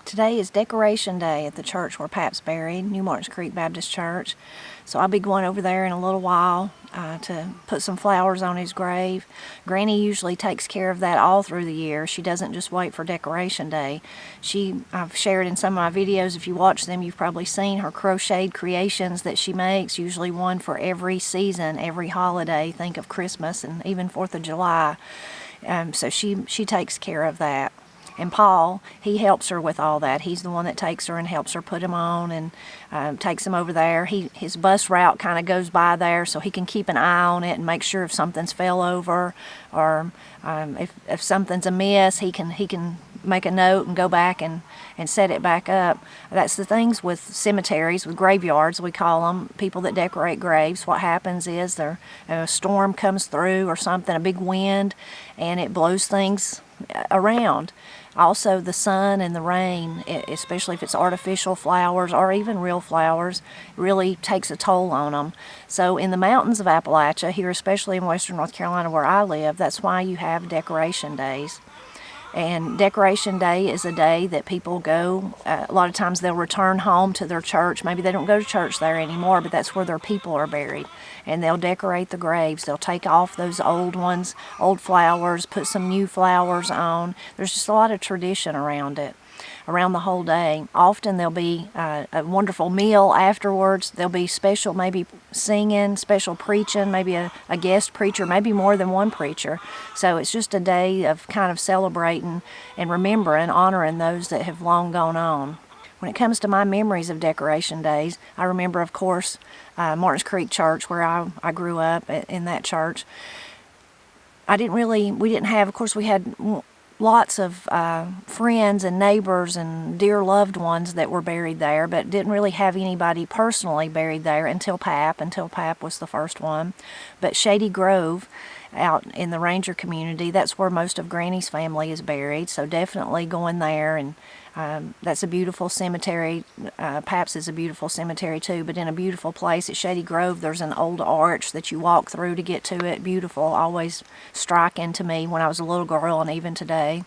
Today is Decoration Day at the church where Pap's buried, New Martins Creek Baptist Church. So I'll be going over there in a little while to put some flowers on his grave. Granny usually takes care of that all through the year. She doesn't just wait for Decoration Day. I've shared in some of my videos, if you watch them, you've probably seen her crocheted creations that she makes, usually one for every season, every holiday. Think of Christmas and even 4th of July. So she takes care of that. And Paul, he helps her with all that. He's the one that takes her and helps her put him on and takes him over there. His bus route kind of goes by there, so he can keep an eye on it and make sure if something's fell over or if something's amiss, he can make a note and go back and set it back up. That's the things with cemeteries, with graveyards, we call them, people that decorate graves. What happens is a storm comes through or something, a big wind, and it blows things around. Also, the sun and the rain, especially if it's artificial flowers or even real flowers, really takes a toll on them. So in the mountains of Appalachia, here especially in western North Carolina where I live, that's why you have decoration days. And Decoration Day is a day that people go, a lot of times they'll return home to their church. Maybe they don't go to church there anymore, but that's where their people are buried. And they'll decorate the graves. They'll take off those old ones, old flowers, put some new flowers on. There's just a lot of tradition around it, around the whole day. Often there'll be a wonderful meal afterwards. There'll be special, maybe singing, special preaching, maybe a guest preacher, maybe more than one preacher. So it's just a day of kind of celebrating and remembering, honoring those that have long gone on. When it comes to my memories of Decoration Days, I remember, of course, Martins Creek Church, where I grew up in that church. We didn't have, of course, we had lots of friends and neighbors and dear loved ones that were buried there, but didn't really have anybody personally buried there until Pap was the first one. But Shady Grove, out in the Ranger community, that's where most of Granny's family is buried, so definitely going there. And that's a beautiful cemetery. Pap's is a beautiful cemetery too, but in a beautiful place. At Shady Grove, there's an old arch that you walk through to get to it. Beautiful, always striking to me when I was a little girl and even today.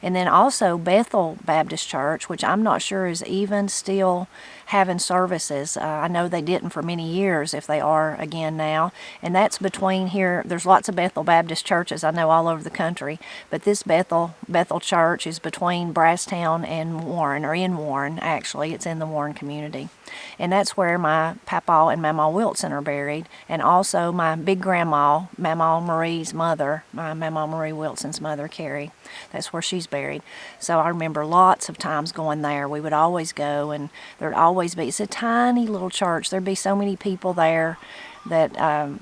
And then also Bethel Baptist Church, which I'm not sure is even still having services. I know they didn't for many years, if they are again now. And that's between here. There's lots of Bethel Baptist churches I know all over the country, but this Bethel Church is between Brasstown and Warren, or in Warren actually. It's in the Warren community. And that's where my Papa and Mama Wilson are buried, and also my big grandma, Mama Marie's mother, my Mama Marie Wilson's mother, Carrie. That's where she's buried. So I remember lots of times going there. We would always go, and there'd always be, it's a tiny little church. There'd be so many people there that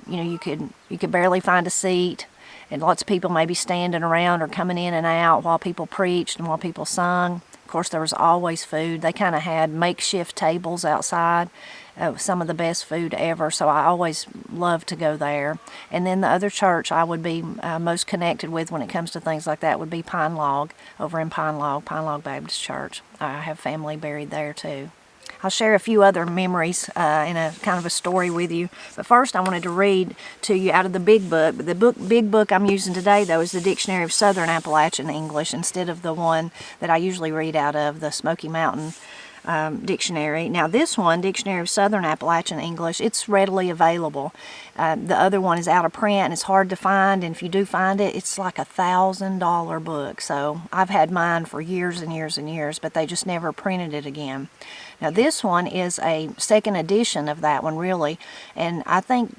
you could barely find a seat, and lots of people maybe standing around or coming in and out while people preached and while people sung. Of course, there was always food. They kind of had makeshift tables outside, some of the best food ever, so I always loved to go there. And then the other church I would be most connected with when it comes to things like that would be Pine Log, over in Pine Log Baptist Church. I have family buried there too. I'll share a few other memories in a kind of a story with you. But first I wanted to read to you out of the big book. The big book I'm using today, though, is the Dictionary of Southern Appalachian English instead of the one that I usually read out of, the Smoky Mountain Dictionary. Now this one, Dictionary of Southern Appalachian English, it's readily available. The other one is out of print and it's hard to find, and if you do find it, it's like $1,000 book. So I've had mine for years and years and years, but they just never printed it again. Now this one is a second edition of that one, really, and I think,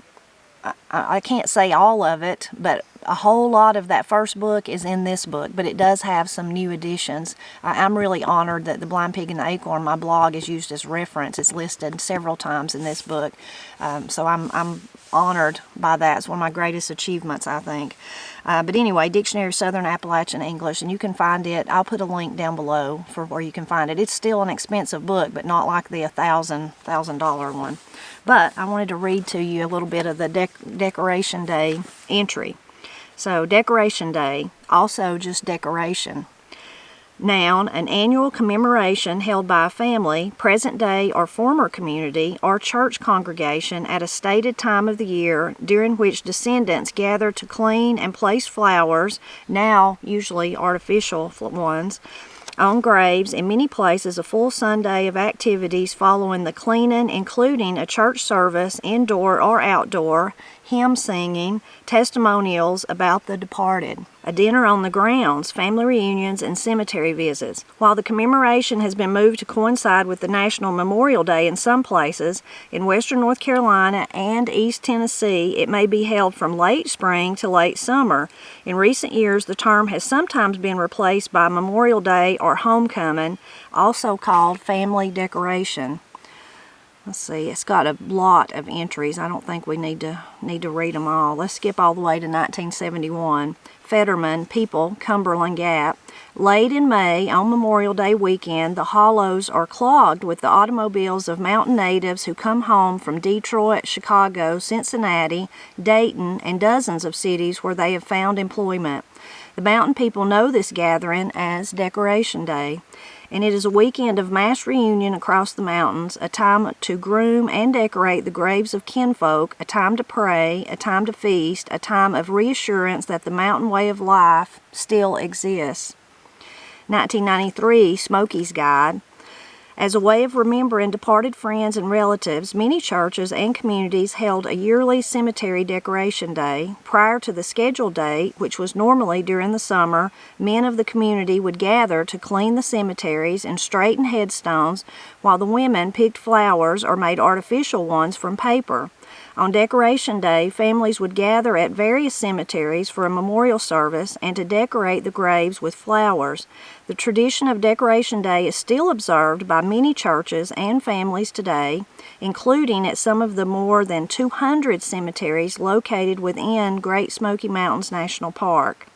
I can't say all of it, but a whole lot of that first book is in this book, but it does have some new additions. I'm really honored that the Blind Pig and the Acorn, my blog, is used as reference. It's listed several times in this book, so I'm honored by that. It's one of my greatest achievements, I think. But anyway, Dictionary of Southern Appalachian English, and you can find it. I'll put a link down below for where you can find it. It's still an expensive book, but not like the $1,000 one. But I wanted to read to you a little bit of the Decoration Day entry. So, Decoration Day, also just decoration. Noun, an annual commemoration held by a family, present day or former community, or church congregation at a stated time of the year during which descendants gather to clean and place flowers, now usually artificial ones, on graves. In many places, a full Sunday of activities following the cleaning, including a church service, indoor or outdoor, hymn singing, testimonials about the departed, a dinner on the grounds, family reunions, and cemetery visits. While the commemoration has been moved to coincide with the National Memorial Day in some places, in western North Carolina and East Tennessee, it may be held from late spring to late summer. In recent years, the term has sometimes been replaced by Memorial Day or homecoming, also called family decoration. Let's see, it's got a lot of entries. I don't think we need to read them all. Let's skip all the way to 1971. Fetterman, People, Cumberland Gap. Late in May, on Memorial Day weekend, the hollows are clogged with the automobiles of mountain natives who come home from Detroit, Chicago, Cincinnati, Dayton, and dozens of cities where they have found employment. The mountain people know this gathering as Decoration Day, and it is a weekend of mass reunion across the mountains, a time to groom and decorate the graves of kinfolk, a time to pray, a time to feast, a time of reassurance that the mountain way of life still exists. 1993, Smokey's Guide. As a way of remembering departed friends and relatives, many churches and communities held a yearly cemetery decoration day. Prior to the scheduled date, which was normally during the summer, men of the community would gather to clean the cemeteries and straighten headstones, while the women picked flowers or made artificial ones from paper. On Decoration Day, families would gather at various cemeteries for a memorial service and to decorate the graves with flowers. The tradition of Decoration Day is still observed by many churches and families today, including at some of the more than 200 cemeteries located within Great Smoky Mountains National Park.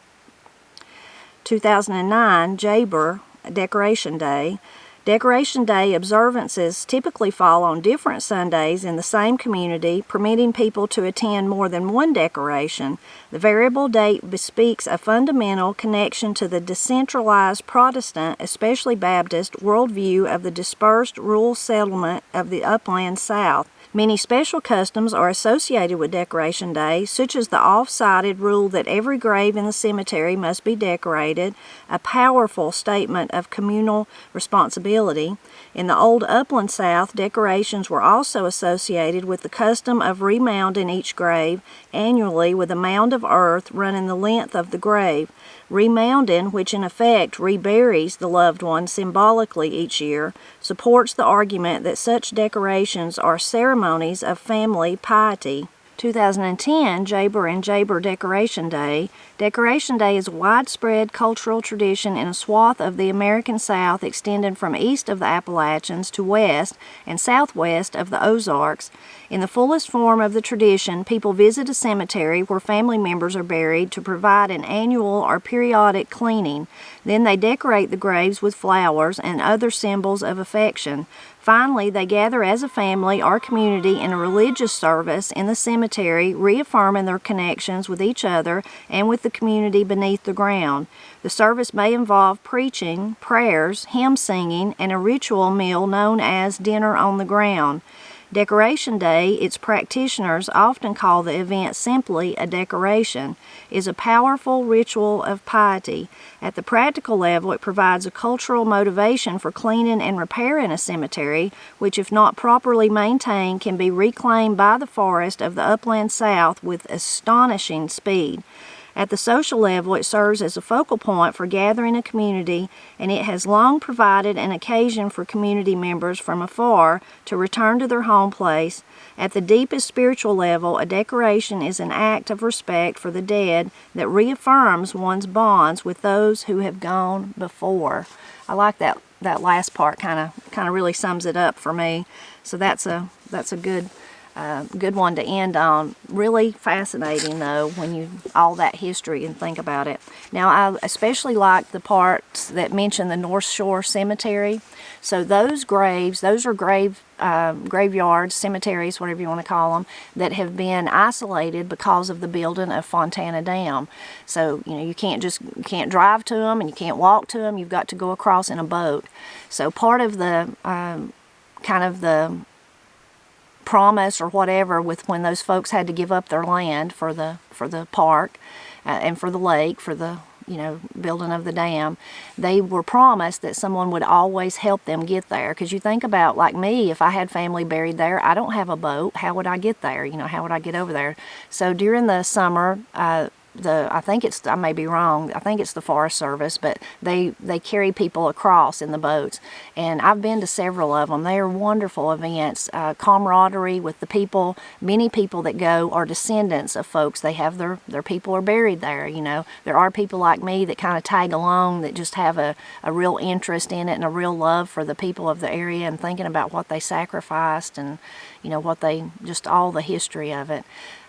2009, Jabber, Decoration Day. Decoration Day observances typically fall on different Sundays in the same community, permitting people to attend more than one decoration. The variable date bespeaks a fundamental connection to the decentralized Protestant, especially Baptist, worldview of the dispersed rural settlement of the upland South. Many special customs are associated with Decoration Day, such as the off-sided rule that every grave in the cemetery must be decorated, a powerful statement of communal responsibility. In the old upland South, decorations were also associated with the custom of remounding each grave annually with a mound of earth running the length of the grave. Remounding, which in effect reburies the loved one symbolically each year, supports the argument that such decorations are ceremonies of family piety. 2010, Jabber and Jabber Decoration Day. Decoration Day is a widespread cultural tradition in a swath of the American South extending from east of the Appalachians to west and southwest of the Ozarks. In the fullest form of the tradition, people visit a cemetery where family members are buried to provide an annual or periodic cleaning. Then they decorate the graves with flowers and other symbols of affection. Finally, they gather as a family or community in a religious service in the cemetery, reaffirming their connections with each other and with the community beneath the ground. The service may involve preaching, prayers, hymn singing, and a ritual meal known as Dinner on the Ground. Decoration Day, its practitioners often call the event simply a decoration, is a powerful ritual of piety. At the practical level, it provides a cultural motivation for cleaning and repairing a cemetery, which, if not properly maintained, can be reclaimed by the forest of the upland South with astonishing speed. At the social level, it serves as a focal point for gathering a community, and it has long provided an occasion for community members from afar to return to their home place. At the deepest spiritual level, a decoration is an act of respect for the dead that reaffirms one's bonds with those who have gone before. I like that last part. Kind of really sums it up for me. So that's a good one to end on. Really fascinating, though, when you all that history and think about it. Now, I especially like the parts that mention the North Shore Cemetery. So those graves, those are graveyards, cemeteries, whatever you want to call them, that have been isolated because of the building of Fontana Dam. So, you can't drive to them and you can't walk to them. You've got to go across in a boat. So part of the kind of the promise or whatever with when those folks had to give up their land for the park and for the lake, for the building of the dam, they were promised that someone would always help them get there. Because you think about, like me, if I had family buried there, I don't have a boat. How would I get there? How would I get over there? So during the summer, I think I may be wrong, I think it's the Forest Service, but they carry people across in the boats. And I've been to several of them. They are wonderful events, camaraderie with the people. Many people that go are descendants of folks. They have their people are buried there, There are people like me that kind of tag along, that just have a real interest in it and a real love for the people of the area and thinking about what they sacrificed and, just all the history of it.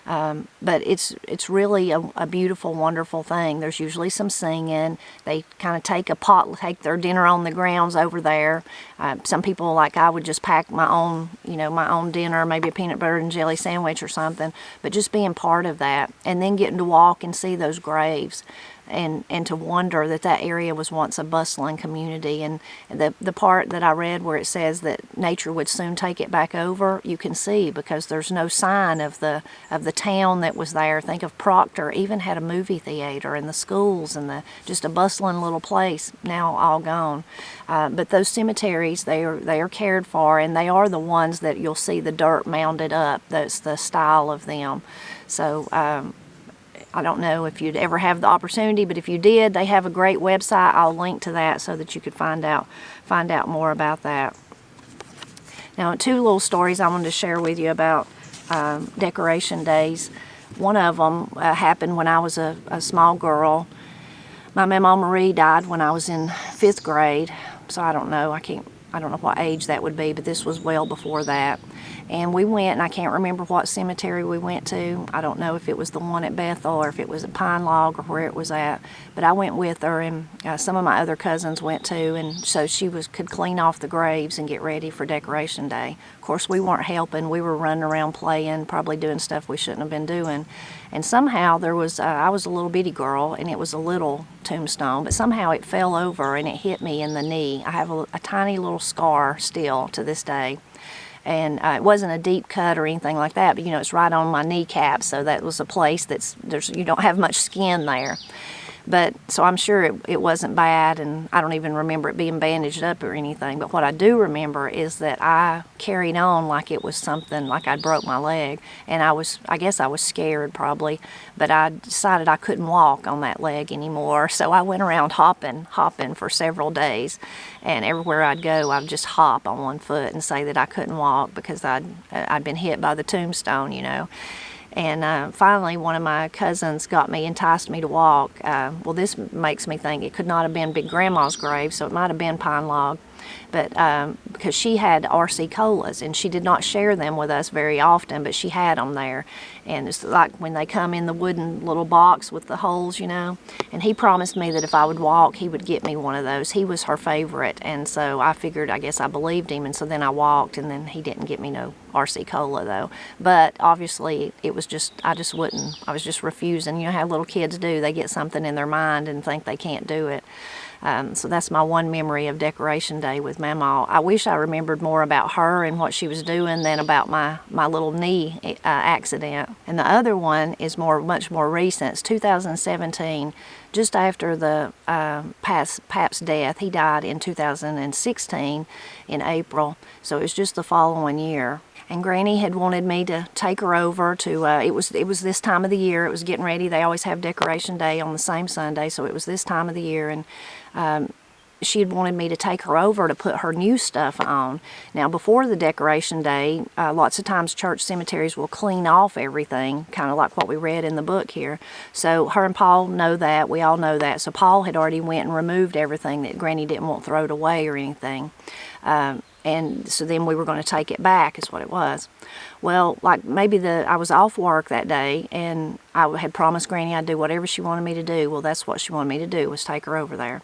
But it's really a beautiful, wonderful thing. There's usually some singing. They kind of take their dinner on the grounds over there. Some people, like I, would just pack my own dinner, maybe a peanut butter and jelly sandwich or something. But just being part of that, and then getting to walk and see those graves. And to wonder that area was once a bustling community. And the part that I read where it says that nature would soon take it back over, you can see, because there's no sign of the town that was there. Think of Proctor, even had a movie theater, and the schools, and just a bustling little place, now all gone. But those cemeteries, they are cared for, and they are the ones that you'll see the dirt mounded up. That's the style of them. So I don't know if you'd ever have the opportunity, but if you did, they have a great website. I'll link to that so that you could find out more about that. Now, 2 little stories I wanted to share with you about decoration days. One of them happened when I was a small girl. My Mama Marie died when I was in 5th grade, so I don't know. I don't know what age that would be, but this was well before that. And we went, and I can't remember what cemetery we went to. I don't know if it was the one at Bethel or if it was at Pine Log or where it was at. But I went with her, and some of my other cousins went too, and so she could clean off the graves and get ready for decoration day. Of course, we weren't helping. We were running around playing, probably doing stuff we shouldn't have been doing. And somehow there was, I was a little bitty girl, and it was a little tombstone, but somehow it fell over and it hit me in the knee. I have a tiny little scar still to this day. And it wasn't a deep cut or anything like that, but it's right on my kneecap, so that was a place you don't have much skin there. But so I'm sure it wasn't bad, and I don't even remember it being bandaged up or anything. But what I do remember is that I carried on like it was something, like I broke my leg. And I guess I was scared probably, but I decided I couldn't walk on that leg anymore. So I went around hopping for several days. And everywhere I'd go, I'd just hop on one foot and say that I couldn't walk because I'd been hit by the tombstone, And finally, one of my cousins enticed me to walk. Well, this makes me think it could not have been Big Grandma's grave, so it might have been Pine Log. But because she had RC colas, and she did not share them with us very often, but she had them there. And it's like when they come in the wooden little box with the holes, And he promised me that if I would walk, he would get me one of those. He was her favorite, and so I figured, I guess I believed him, and so then I walked, and then he didn't get me no RC cola though. But obviously it was I was just refusing. How little kids do. They get something in their mind and think they can't do it. So that's my one memory of decoration day with Mama. I wish I remembered more about her and what she was doing than about my little knee accident. And the other one is much more recent. It's 2017, just after the Pap's death. He died in 2016 in April, so it was just the following year. And Granny had wanted me to take her over to, it was this time of the year, it was getting ready. They always have decoration day on the same Sunday, so it was this time of the year, and she had wanted me to take her over to put her new stuff on. Now, before the decoration day, lots of times church cemeteries will clean off everything, kind of like what we read in the book here. So her and Paul know that, we all know that. So Paul had already went and removed everything that Granny didn't want thrown away or anything. And so then we were going to take it back, is what it was. Well, like maybe I was off work that day, and I had promised Granny I'd do whatever she wanted me to do. Well, that's what she wanted me to do, was take her over there.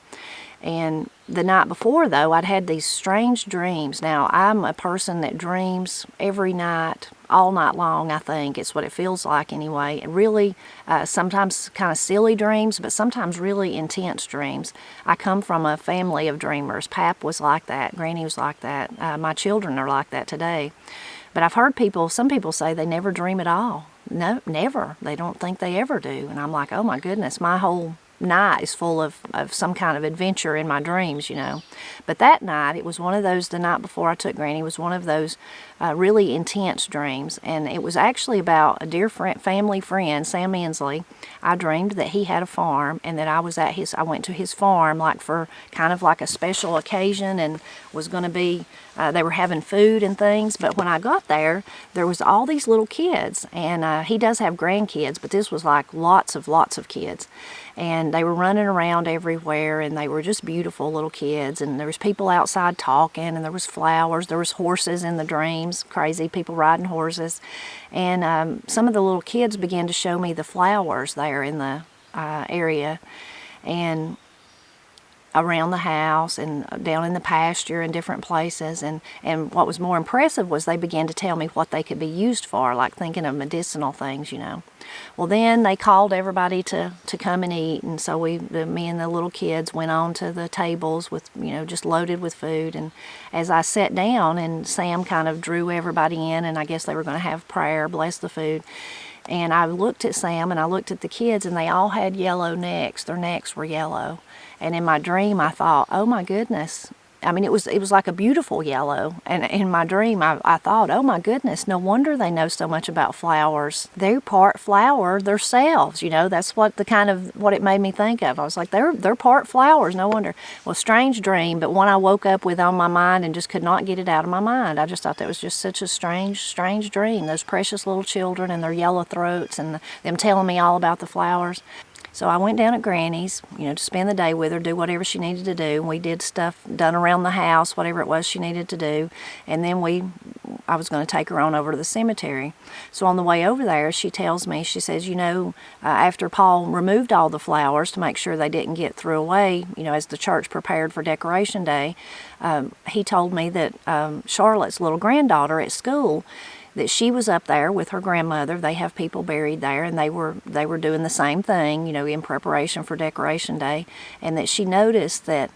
And the night before, though, I'd had these strange dreams. Now, I'm a person that dreams every night, all night long, I think. It's what it feels like anyway. And really, sometimes kind of silly dreams, but sometimes really intense dreams. I come from a family of dreamers. Pap was like that. Granny was like that. My children are like that today. But I've heard some people say they never dream at all. No, never. They don't think they ever do. And I'm like, oh my goodness, my whole night is full of some kind of adventure in my dreams, you know. But that night, it was one of those, the night before I took Granny, was one of those really intense dreams. And it was actually about a dear friend, family friend, Sam Inslee. I dreamed that he had a farm and that I went to his farm like for kind of like a special occasion, and was going to be, they were having food and things. But when I got there was all these little kids, and he does have grandkids, but this was like lots of kids. And they were running around everywhere, and they were just beautiful little kids, and there was people outside talking, and there was flowers, there was horses in the dreams, crazy people riding horses. And some of the little kids began to show me the flowers there in the area, and around the house and down in the pasture and different places. And what was more impressive was they began to tell me what they could be used for, like thinking of medicinal things, you know. Well, then they called everybody to come and eat, and so me and the little kids went on to the tables with, you know, just loaded with food. And as I sat down, and Sam kind of drew everybody in, and I guess they were going to have prayer, bless the food. And I looked at Sam and I looked at the kids, and they all had yellow necks. Their necks were yellow. And in my dream, I thought, oh my goodness. I mean, it was like a beautiful yellow. And in my dream, I thought, oh my goodness, no wonder they know so much about flowers. They're part flower themselves, you know. That's what what it made me think of. I was like, they're part flowers, no wonder. Well, strange dream, but one I woke up with on my mind and just could not get it out of my mind. I just thought that was just such a strange dream. Those precious little children and their yellow throats, and them telling me all about the flowers. So I went down at Granny's, you know, to spend the day with her, do whatever she needed to do. And we did stuff done around the house, whatever it was she needed to do. And then I was going to take her on over to the cemetery. So on the way over there, she tells me, she says, you know, after Paul removed all the flowers to make sure they didn't get thrown away, you know, as the church prepared for Decoration Day, he told me that Charlotte's little granddaughter at school, that she was up there with her grandmother. They have people buried there, and they were doing the same thing, you know, in preparation for Decoration Day, and that she noticed that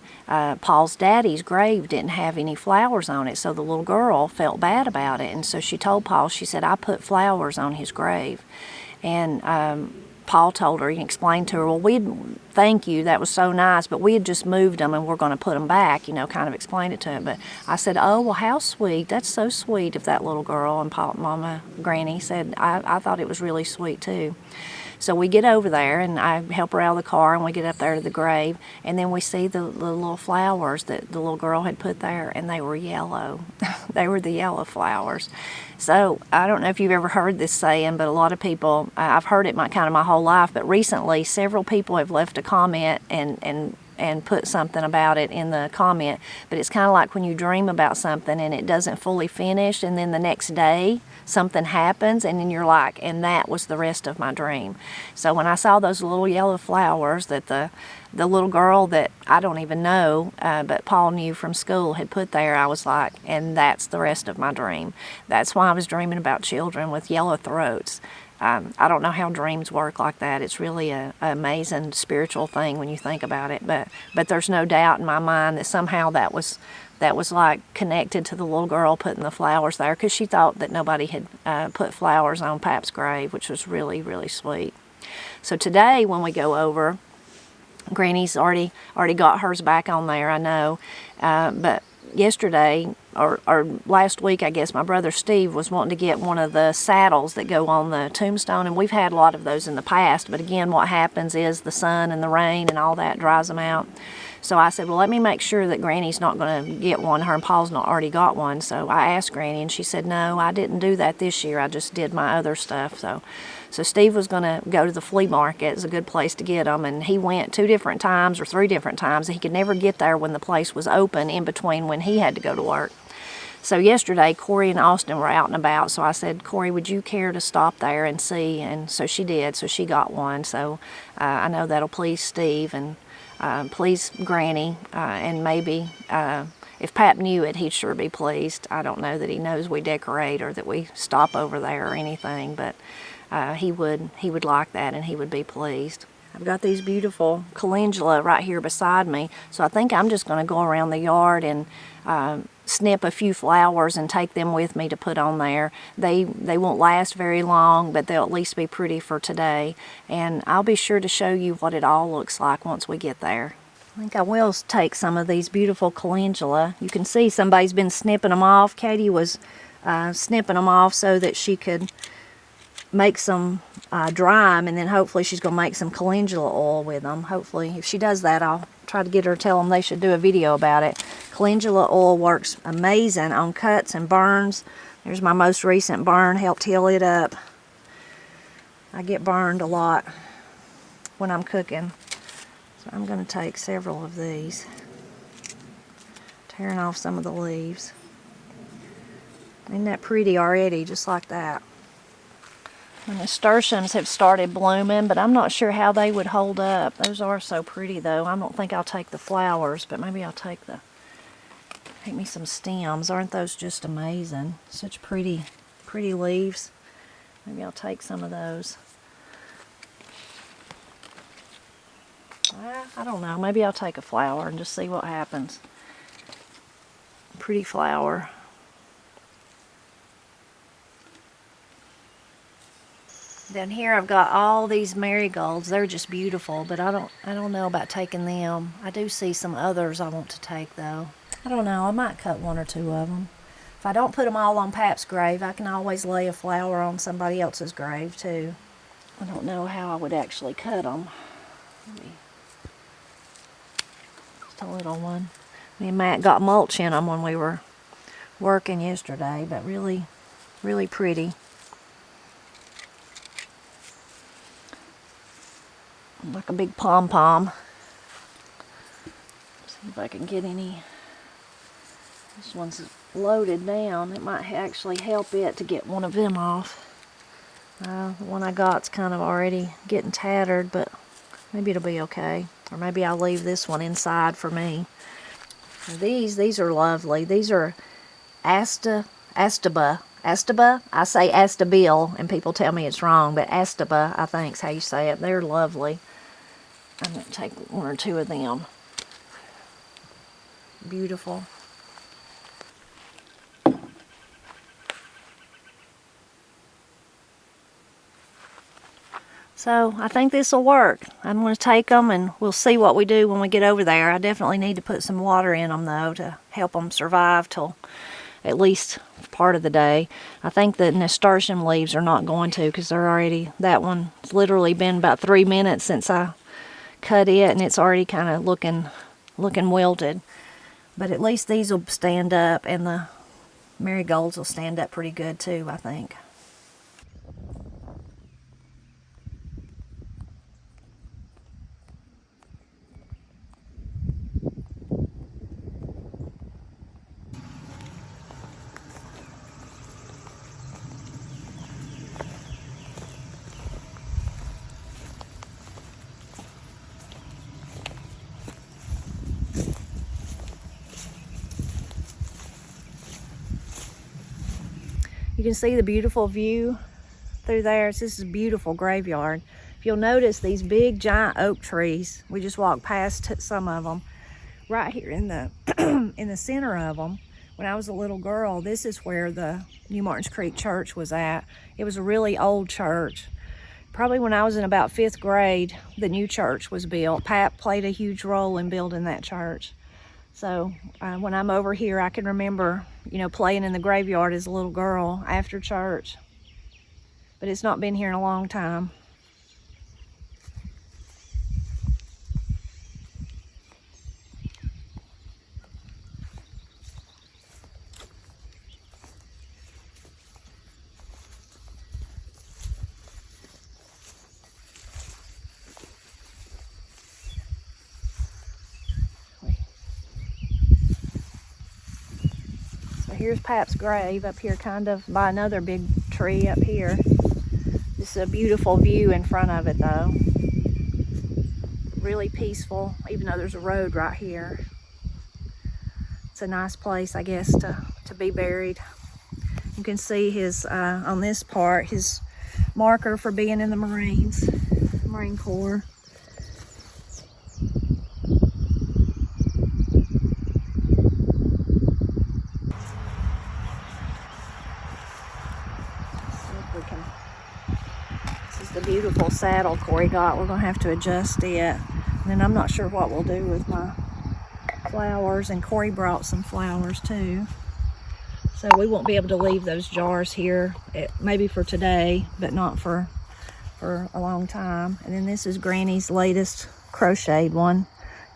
Paul's daddy's grave didn't have any flowers on it, so the little girl felt bad about it. And so she told Paul, she said, I put flowers on his grave. And Paul told her, he explained to her, well, thank you, that was so nice, but we had just moved them and we're going to put them back, you know, kind of explained it to him. But I said, oh, well, how sweet, that's so sweet of that little girl. And Mama Granny said, I thought it was really sweet too. So we get over there, and I help her out of the car, and we get up there to the grave, and then we see the little flowers that the little girl had put there, and they were yellow. They were the yellow flowers. So I don't know if you've ever heard this saying, but a lot of people, I've heard it my whole life, but recently several people have left a comment and put something about it in the comment. But it's kind of like when you dream about something and it doesn't fully finish, and then the next day something happens, and then you're like, and that was the rest of my dream. So when I saw those little yellow flowers that the little girl that I don't even know, but Paul knew from school, had put there, I was like, and that's the rest of my dream. That's why I was dreaming about children with yellow throats. I don't know how dreams work like that. It's really an amazing spiritual thing when you think about it. But there's no doubt in my mind that somehow that was like connected to the little girl putting the flowers there, because she thought that nobody had put flowers on Pap's grave, which was really, really sweet. So today when we go over, Granny's already got hers back on there, I know, but yesterday or last week, I guess, my brother Steve was wanting to get one of the saddles that go on the tombstone, and we've had a lot of those in the past, but again, what happens is the sun and the rain and all that dries them out. So I said, well, let me make sure that Granny's not going to get one. Her and Paul's not already got one. So I asked Granny, and she said, no, I didn't do that this year. I just did my other stuff. So Steve was going to go to the flea market. It's a good place to get them. And he went 2 different times or 3 different times. He could never get there when the place was open, in between when he had to go to work. So yesterday, Corey and Austin were out and about. So I said, Corey, would you care to stop there and see? And so she did. So she got one. So I know that'll please Steve and please Granny, and maybe if Pap knew it, he'd sure be pleased. I don't know that he knows we decorate or that we stop over there or anything, but he would like that, and he would be pleased. I've got these beautiful calendula right here beside me, so I think I'm just going to go around the yard and snip a few flowers and take them with me to put on there. They won't last very long, but they'll at least be pretty for today. And I'll be sure to show you what it all looks like once we get there. I think I will take some of these beautiful calendula. You can see somebody's been snipping them off. Katie was snipping them off so that she could make some dry them, and then hopefully she's going to make some calendula oil with them. Hopefully, if she does that, I'll try to get her to tell them they should do a video about it. Calendula oil works amazing on cuts and burns. There's my most recent burn, helped heal it up. I get burned a lot when I'm cooking. So I'm going to take several of these, tearing off some of the leaves. Isn't that pretty already, just like that? The nasturtiums have started blooming, but I'm not sure how they would hold up. Those are so pretty though. I don't think I'll take the flowers, but maybe I'll take me some stems. Aren't those just amazing? Such pretty leaves. Maybe I'll take some of those. I don't know. Maybe I'll take a flower and just see what happens. Pretty flower. Down here I've got all these marigolds. They're just beautiful, but I don't know about taking them. I do see some others I want to take though. I don't know, I might cut one or two of them. If I don't put them all on Pap's grave, I can always lay a flower on somebody else's grave too. I don't know how I would actually cut them. Just a little one. Me and Matt got mulch in them when we were working yesterday, but really pretty. Like a big pom-pom. See if I can get any. This one's loaded down. It might actually help it to get one of them off. The one I got's kind of already getting tattered, but maybe it'll be okay. Or maybe I'll leave this one inside for me. These are lovely. These are Astaba. I say Astabil, and people tell me it's wrong, but Astaba, I think is how you say it. They're lovely. I'm going to take one or two of them. Beautiful. So I think this will work. I'm going to take them and we'll see what we do when we get over there. I definitely need to put some water in them though to help them survive till at least part of the day. I think the nasturtium leaves are not going to, because they're already, that one's literally been about 3 minutes since I cut it, and it's already kind of looking wilted. But at least these will stand up, and the marigolds will stand up pretty good too, I think. You can see the beautiful view through there. This is a beautiful graveyard. If you'll notice these big giant oak trees, we just walked past some of them. Right here in the in the center of them, when I was a little girl, this is where the New Martins Creek Church was at. It was a really old church. Probably when I was in about 5th grade, the new church was built. Pap played a huge role in building that church. So when I'm over here, I can remember, you know, playing in the graveyard as a little girl after church. But it's not been here in a long time. Here's Pap's grave up here, kind of by another big tree up here. This is a beautiful view in front of it though. Really peaceful, even though there's a road right here. It's a nice place, I guess, to be buried. You can see his, on this part, his marker for being in the Marine Corps. beautiful saddle Corey got. We're gonna have to adjust it. And then I'm not sure what we'll do with my flowers, and Corey brought some flowers too. So we won't be able to leave those jars here, maybe for today, but not for a long time. And then this is Granny's latest crocheted one.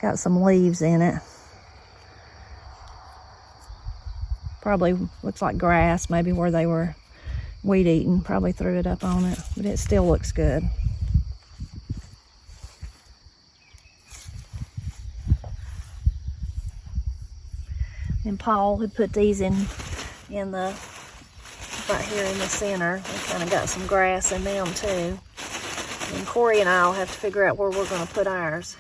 Got some leaves in it. Probably looks like grass, maybe where they were weed eating. Probably threw it up on it, but it still looks good. And Paul had put these in the right here in the center. They kind of got some grass in them too. And Corey and I will have to figure out where we're going to put ours.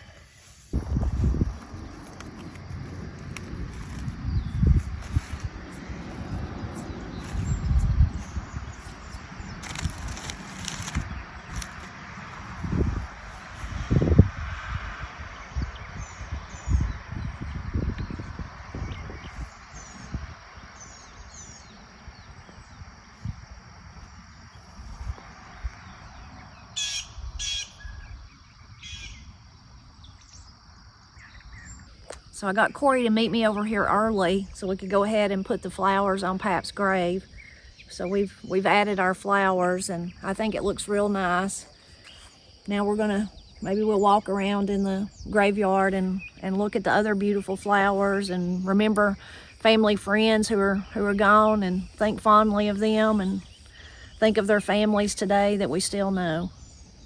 So I got Corey to meet me over here early so we could go ahead and put the flowers on Pap's grave. So we've added our flowers, and I think it looks real nice. Now maybe we'll walk around in the graveyard and look at the other beautiful flowers and remember family friends who are gone, and think fondly of them and think of their families today that we still know.